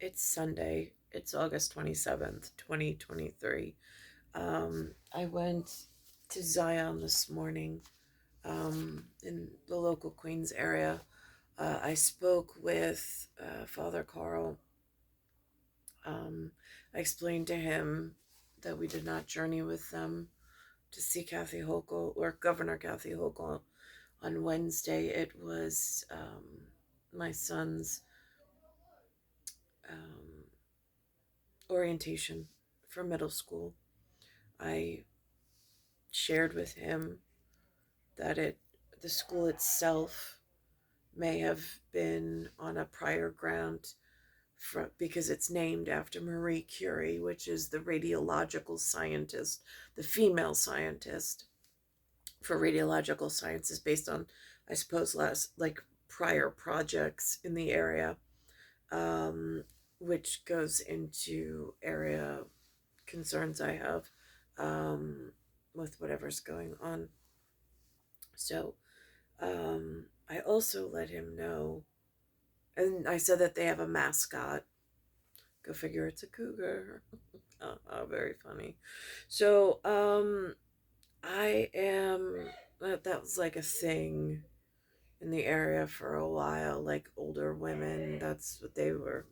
It's Sunday. It's August 27th, 2023. I went to Zion this morning in the local Queens area. I spoke with Father Carl. I explained to him that we did not journey with them to see Kathy Hochul or Governor Kathy Hochul on Wednesday. It was my son's um, orientation for middle school. I shared with him that the school itself may have been on a prior grant because it's named after Marie Curie, which is the radiological scientist, the female scientist for radiological sciences, based on, I suppose, last like prior projects in the area, um, which goes into area concerns I have with whatever's going on. So I also let him know, and I said that they have a mascot. Go figure, it's a cougar. Very funny. So I am. That was like a thing in the area for a while, like older women. That's what they were.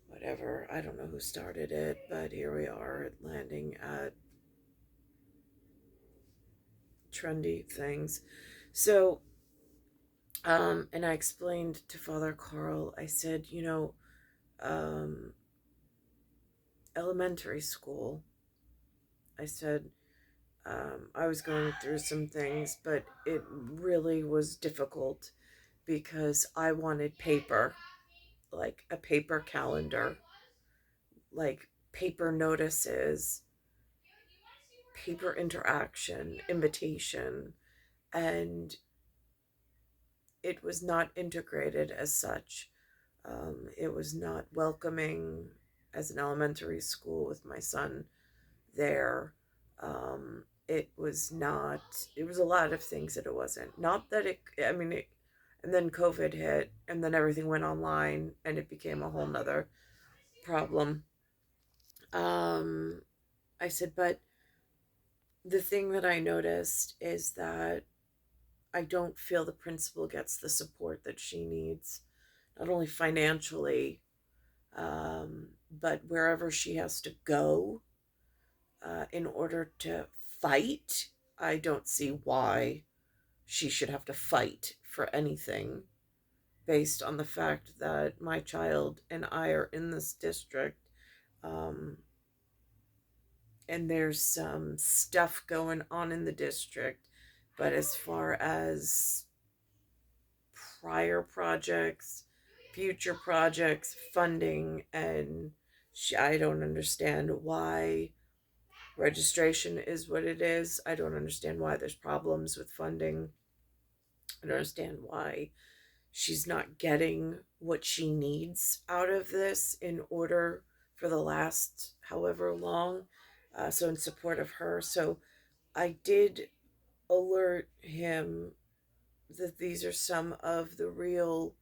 Whatever. I don't know who started it, but here we are landing at trendy things. So and I explained to Father Carl, I said, um, elementary school, I said, I was going through some things, but it really was difficult because I wanted paper, like a paper calendar, like paper notices, paper interaction, invitation, and it was not integrated as such. It was not welcoming as an elementary school with my son there. It was not, it was a lot of things that it wasn't. Not that I mean, and then COVID hit, and then everything went online, and it became a whole nother problem. Um, I said, but the thing that I noticed is that I don't feel the principal gets the support that she needs, not only financially, but wherever she has to go in order to fight. I don't see why she should have to fight for anything based on the fact that my child and I are in this district. Um, and there's some stuff going on in the district. But as far as prior projects, future projects, funding, and I don't understand why registration is what it is. I don't understand why there's problems with funding. I don't understand why she's not getting what she needs out of this in order for the last however long. So, in support of her. So, I did alert him that these are some of the real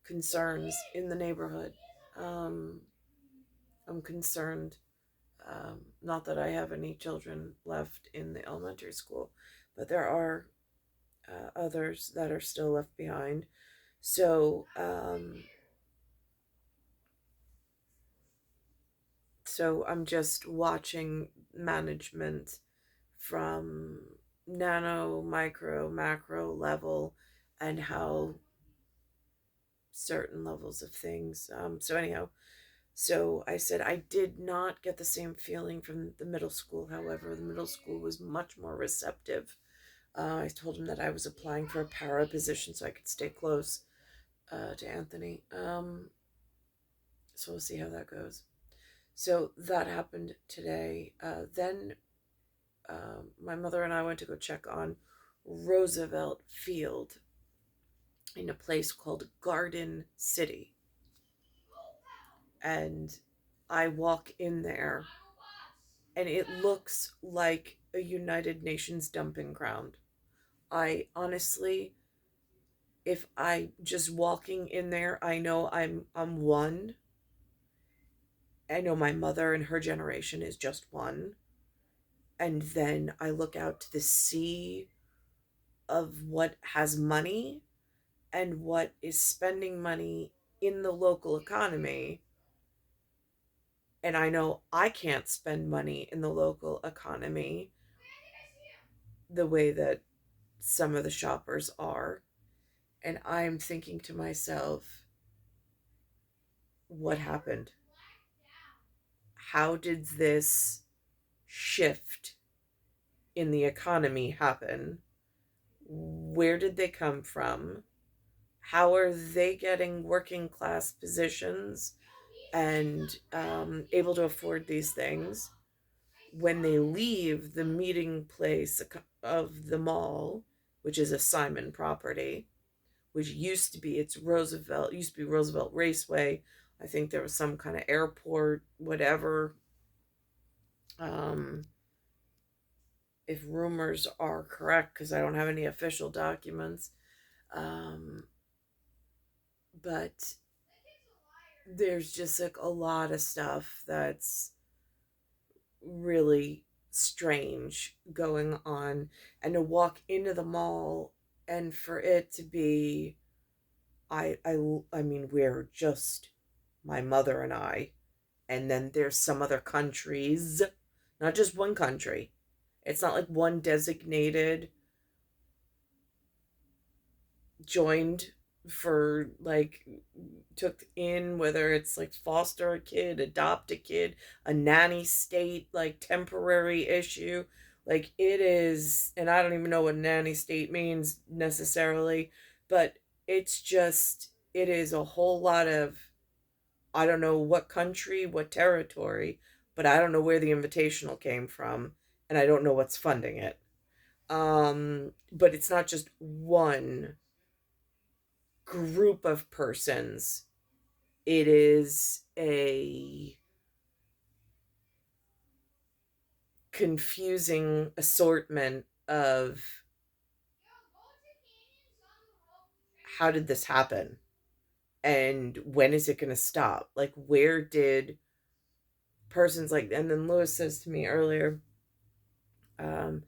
concerns in the neighborhood. Um, I'm concerned. Not that I have any children left in the elementary school, but there are others that are still left behind. So, so I'm just watching management from nano, micro, macro level, and how certain levels of things. So anyhow, so I said I did not get the same feeling from the middle school. However, the middle school was much more receptive. I told him that I was applying for a para position so I could stay close to Anthony. So we'll see how that goes. So that happened today. Then my mother and I went to go check on Roosevelt Field in a place called Garden City. And I walk in there and it looks like a United Nations dumping ground. I honestly, if I just walking in there, I know I'm one. I know my mother and her generation is just one. And then I look out to the sea of what has money and what is spending money in the local economy. And I know I can't spend money in the local economy the way that some of the shoppers are. And I'm thinking to myself, what happened? How did this shift in the economy happen? Where did they come from? How are they getting working class positions and able to afford these things when they leave the meeting place of the mall, which is a Simon property, which used to be Roosevelt Raceway. I think there was some kind of airport, whatever. Um, if rumors are correct, because I don't have any official documents. Um, but there's just like a lot of stuff that's really strange going on. And to walk into the mall and for it to be, I mean, we're just my mother and I, and then there's some other countries, not just one country. It's not like one designated joined for like took in, whether it's like foster a kid, adopt a kid, a nanny state, like temporary issue. Like it is, and I don't even know what nanny state means necessarily, but it's just, it is a whole lot of, I don't know what country, what territory, but I don't know where the invitational came from, and I don't know what's funding it. But it's not just one group of persons. It is a confusing assortment of how did this happen and when is it going to stop? Like, where did persons like, and then Lewis says to me earlier, um,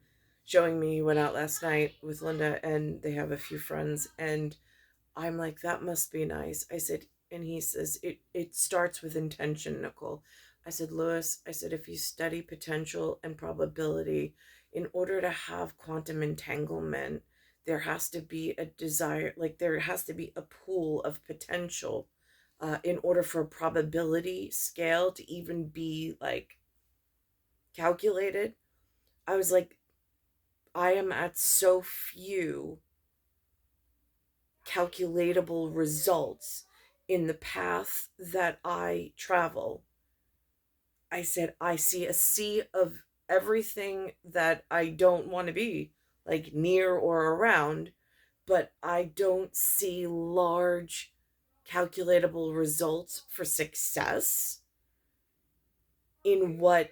showing me he went out last night with Linda and they have a few friends, and I'm like, that must be nice. I said, and he says, it starts with intention, Nicole. I said, Lewis, I said, if you study potential and probability, in order to have quantum entanglement, there has to be a desire, like there has to be a pool of potential in order for a probability scale to even be like calculated. I was like, I am at so few calculatable results in the path that I travel. I said, I see a sea of everything that I don't want to be, like near or around, but I don't see large calculatable results for success in what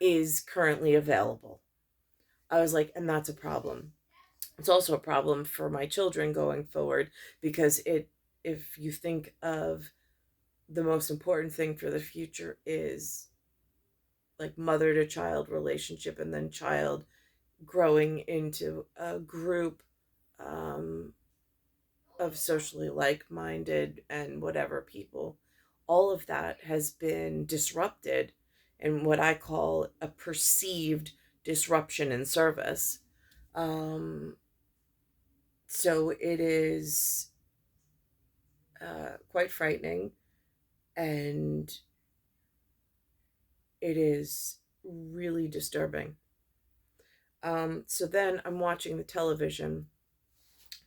is currently available. I was like, and that's a problem. It's also a problem for my children going forward because if you think of the most important thing for the future is like mother to child relationship and then child growing into a group um, of socially like-minded and whatever people, all of that has been disrupted in what I call a perceived disruption in service. um, so it is quite frightening, and it is really disturbing. So then I'm watching the television.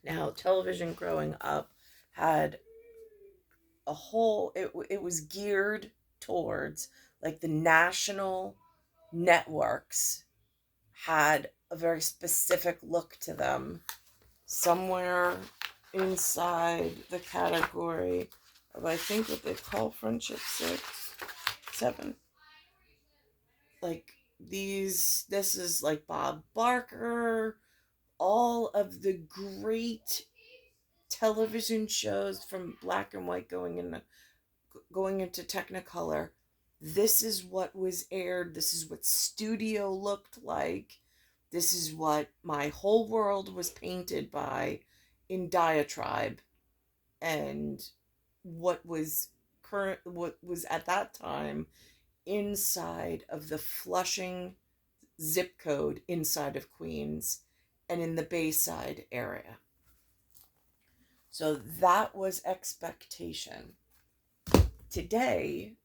Now, television growing up had it was geared towards like the national networks had a very specific look to them. Somewhere inside the category of, I think, what they call Friendship 6, 7. Like this is like Bob Barker, all of the great television shows from black and white going into Technicolor. this is what was aired, this is what studio looked like, this is what my whole world was painted by in diatribe, and what was at that time inside of the Flushing zip code inside of Queens and in the Bayside area. So that was expectation. Today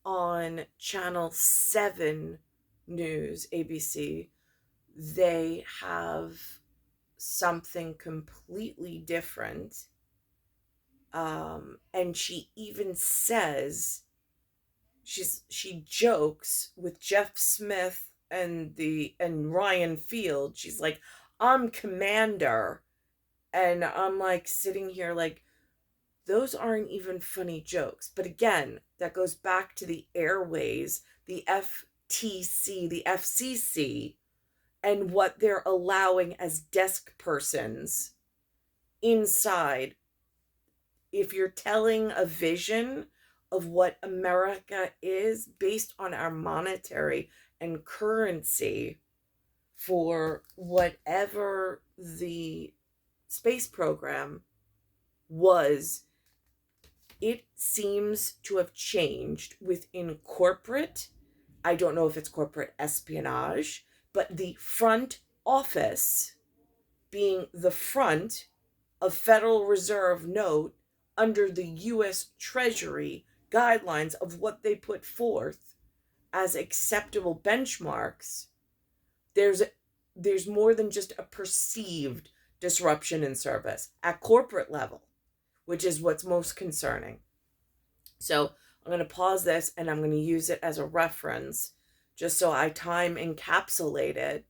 on Channel 7 News, ABC, they have something completely different. And she even says, she jokes with Jeff Smith and Ryan Field. She's like, I'm Commander. And I'm like sitting here like, those aren't even funny jokes. But again, that goes back to the airways, the FTC, the FCC, and what they're allowing as desk persons inside. If you're telling a vision of what America is based on our monetary and currency for whatever the space program was, it seems to have changed within corporate. I don't know if it's corporate espionage, but the front office being the front of Federal Reserve note under the U.S. Treasury guidelines of what they put forth as acceptable benchmarks, there's more than just a perceived disruption in service at corporate level, which is what's most concerning. So I'm going to pause this and I'm going to use it as a reference just so I time encapsulate it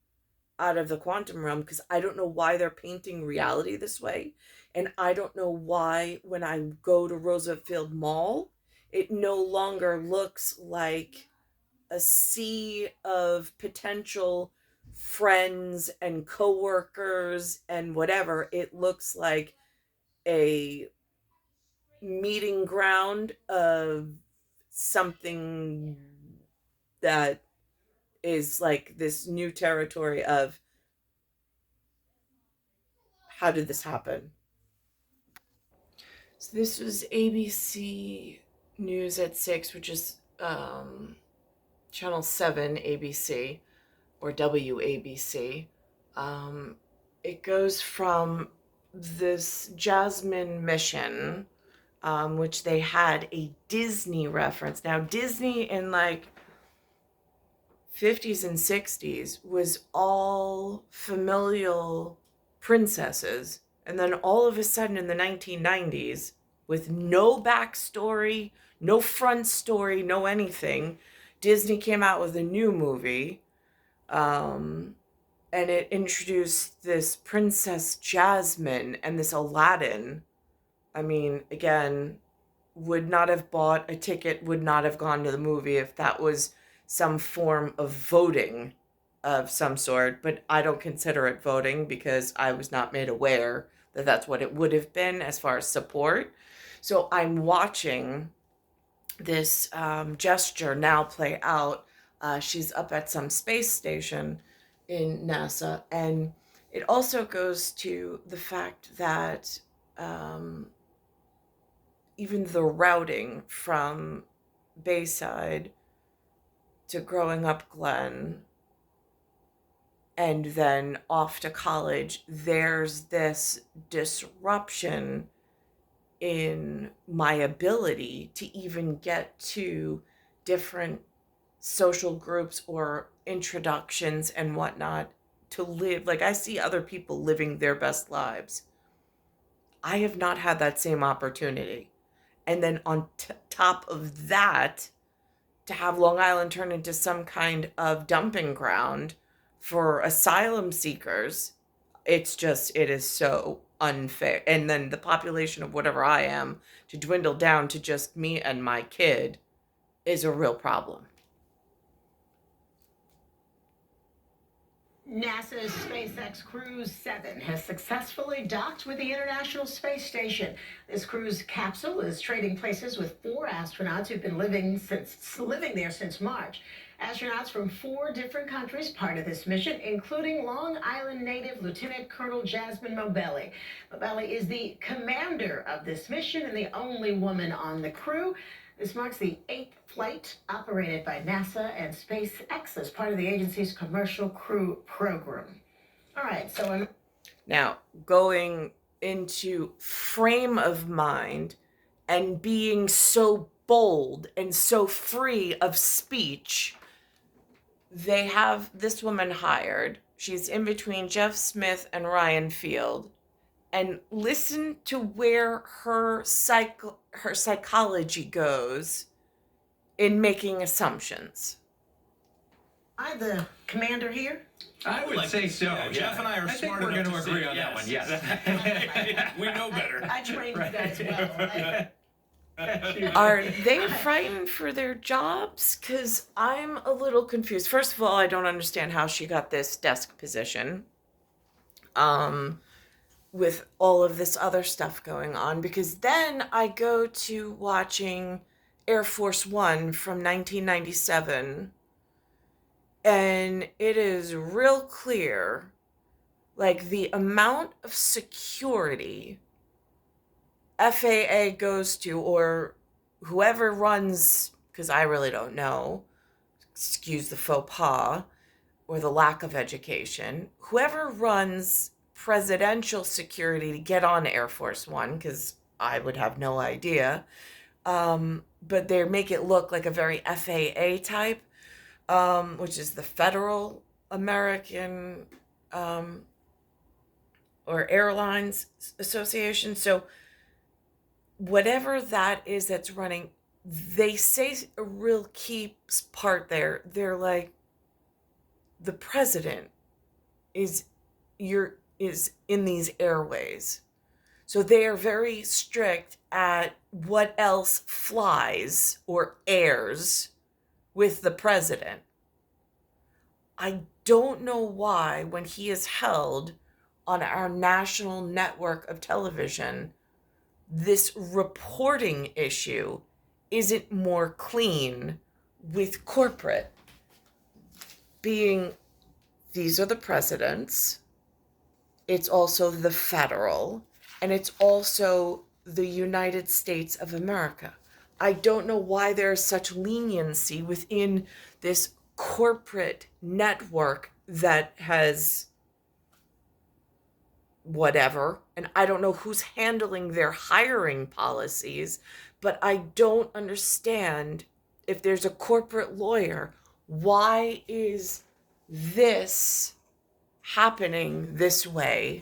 out of the quantum realm, because I don't know why they're painting reality this way. And I don't know why when I go to Roosevelt Mall, it no longer looks like a sea of potential friends and coworkers and whatever. It looks like a meeting ground of something that is like this new territory of, how did this happen? So this was ABC News at 6, which is Channel 7 ABC or WABC. It goes from this Jasmine mission, which they had a Disney reference. Now, Disney in like 50s and 60s was all familial princesses. And then all of a sudden in the 1990s, with no backstory, no front story, no anything, Disney came out with a new movie. And it introduced this Princess Jasmine and this Aladdin. I mean, again, would not have bought a ticket, would not have gone to the movie if that was some form of voting of some sort. But I don't consider it voting because I was not made aware that that's what it would have been as far as support. So I'm watching this gesture now play out. She's up at some space station in NASA. And it also goes to the fact that even the routing from Bayside to growing up Glen and then off to college, there's this disruption in my ability to even get to different social groups or introductions and whatnot to live. Like, I see other people living their best lives. I have not had that same opportunity. And then on top of that, to have Long Island turn into some kind of dumping ground for asylum seekers, it is so unfair. And then the population of whatever I am to dwindle down to just me and my kid is a real problem. NASA's SpaceX Cruise 7 has successfully docked with the International Space Station. This cruise capsule is trading places with 4 astronauts who've been living there since March. Astronauts from 4 different countries part of this mission, including Long Island native Lieutenant Colonel Jasmine Mobelli. Mobelli is the commander of this mission and the only woman on the crew. This marks the 8th flight operated by NASA and SpaceX as part of the agency's Commercial Crew Program. All right, so now going into frame of mind and being so bold and so free of speech, they have this woman hired. She's in between Jeff Smith and Ryan Field. And listen to where her psychology goes in making assumptions. I, the commander here? I would say so. Yeah. Jeff and I are smart enough to agree on that one. Yes. We know better. I trained you guys well. Are they frightened for their jobs? Because I'm a little confused. First of all, I don't understand how she got this desk position. With all of this other stuff going on, because then I go to watching Air Force One from 1997, and it is real clear, like, the amount of security FAA goes to, or whoever runs, because I really don't know, excuse the faux pas, or the lack of education, whoever runs presidential security to get on Air Force One, because I would have no idea, but they make it look like a very FAA type, which is the Federal American or Airlines Association. So whatever that is that's running, they say a real key part there. They're like, the president is in these airways. So they are very strict at what else flies or airs with the president. I don't know why, when he is held on our national network of television, this reporting issue isn't more clean with corporate being, these are the presidents. It's also the federal, and it's also the United States of America. I don't know why there's such leniency within this corporate network that has whatever, and I don't know who's handling their hiring policies, but I don't understand, if there's a corporate lawyer, why is this happening this way,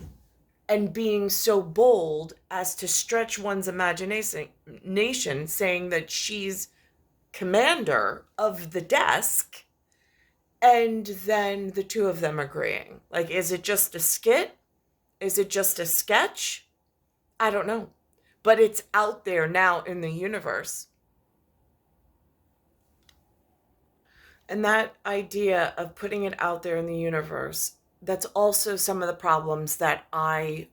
and being so bold as to stretch one's imagination, saying that she's commander of the desk, and then the two of them agreeing. Like, is it just a skit? Is it just a sketch? I don't know. But it's out there now in the universe. And that idea of putting it out there in the universe, that's also some of the problems that I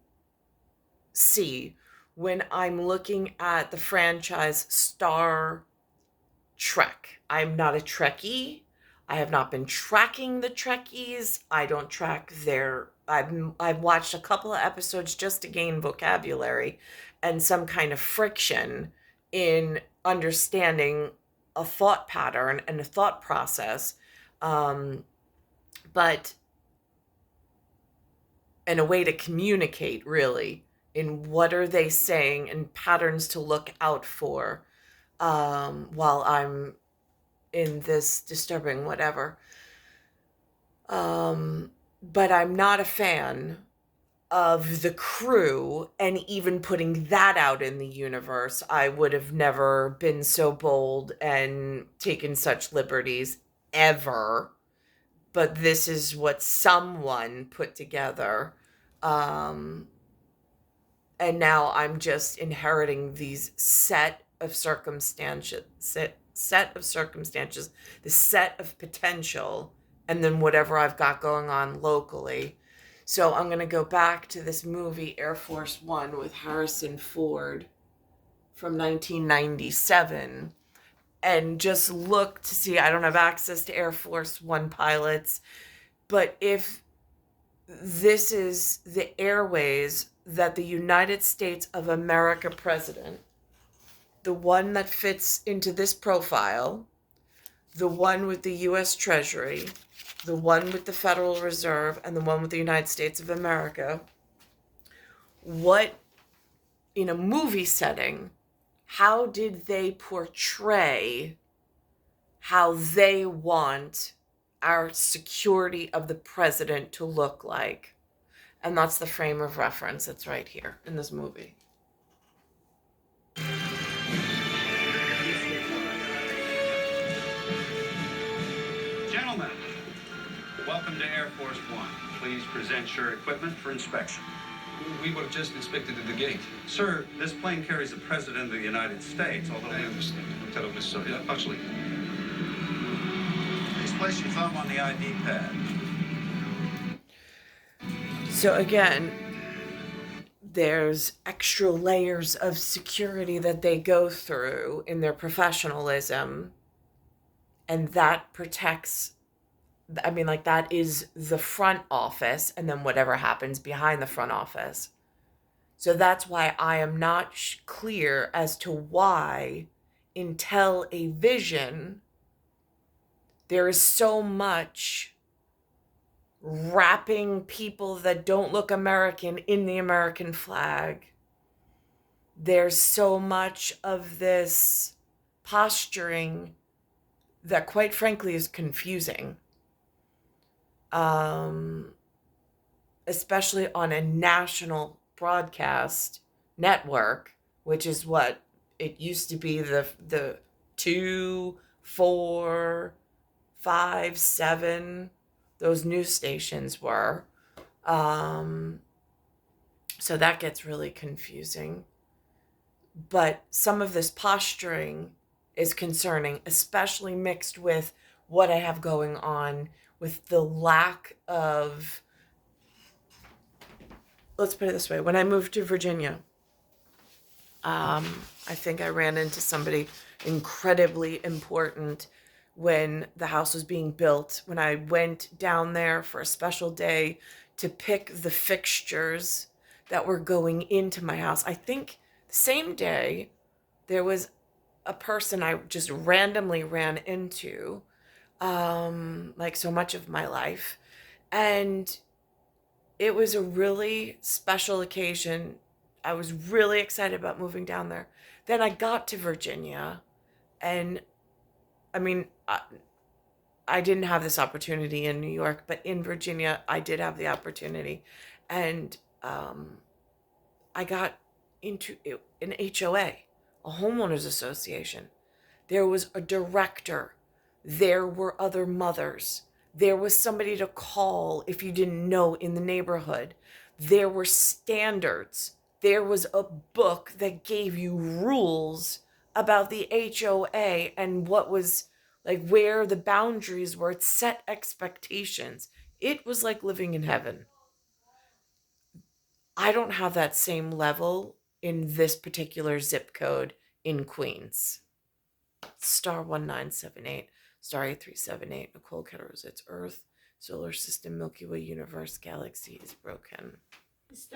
see when I'm looking at the franchise Star Trek. I'm not a Trekkie. I have not been tracking the Trekkies. I don't track their... I've watched a couple of episodes just to gain vocabulary and some kind of friction in understanding a thought pattern and a thought process, but and a way to communicate, really, in what are they saying and patterns to look out for while I'm in this disturbing whatever. But I'm not a fan of the crew, and even putting that out in the universe, I would have never been so bold and taken such liberties ever. But this is what someone put together. And now I'm just inheriting these set of circumstances, the set of potential, and then whatever I've got going on locally. So I'm going to go back to this movie, Air Force One, with Harrison Ford from 1997, and just look to see. I don't have access to Air Force One pilots, but if this is the airways that the United States of America president, the one that fits into this profile, the one with the U.S. Treasury, the one with the Federal Reserve, and the one with the United States of America, what, in a movie setting, how did they portray how they want our security of the president to look like? And that's the frame of reference that's right here in this movie. Gentlemen, welcome to Air Force One. Please present your equipment for inspection. We were just inspected at the gate. Sir, this plane carries the President of the United States, although I understand. I'm terribly sorry. Actually, please place your thumb on the ID pad. So again, there's extra layers of security that they go through in their professionalism, and that protects, I mean, like, that is the front office, and then whatever happens behind the front office. So that's why I am not clear as to why in television there is so much wrapping people that don't look American in the American flag. There's so much of this posturing that, quite frankly, is confusing. Especially on a national broadcast network, which is what it used to be, the 2, 4, 5, 7, those news stations were. So that gets really confusing. But some of this posturing is concerning, especially mixed with what I have going on with the lack of, let's put it this way. When I moved to Virginia, I think I ran into somebody incredibly important when the house was being built, when I went down there for a special day to pick the fixtures that were going into my house. I think the same day there was a person I just randomly ran into, like so much of my life. And it was a really special occasion. I was really excited about moving down there. Then I got to Virginia, and I mean, I didn't have this opportunity in New York, but in Virginia, I did have the opportunity. And I got into an HOA, a homeowners association. There was a director. There were other mothers. There was somebody to call if you didn't know in the neighborhood. There were standards. There was a book that gave you rules about the HOA and what was, like, where the boundaries were. It set expectations. It was like living in heaven. I don't have that same level in this particular zip code in Queens. Star 1978, star 8378, NICOLE Cattaruzza. It's Earth, solar system, Milky Way, universe, galaxy is broken.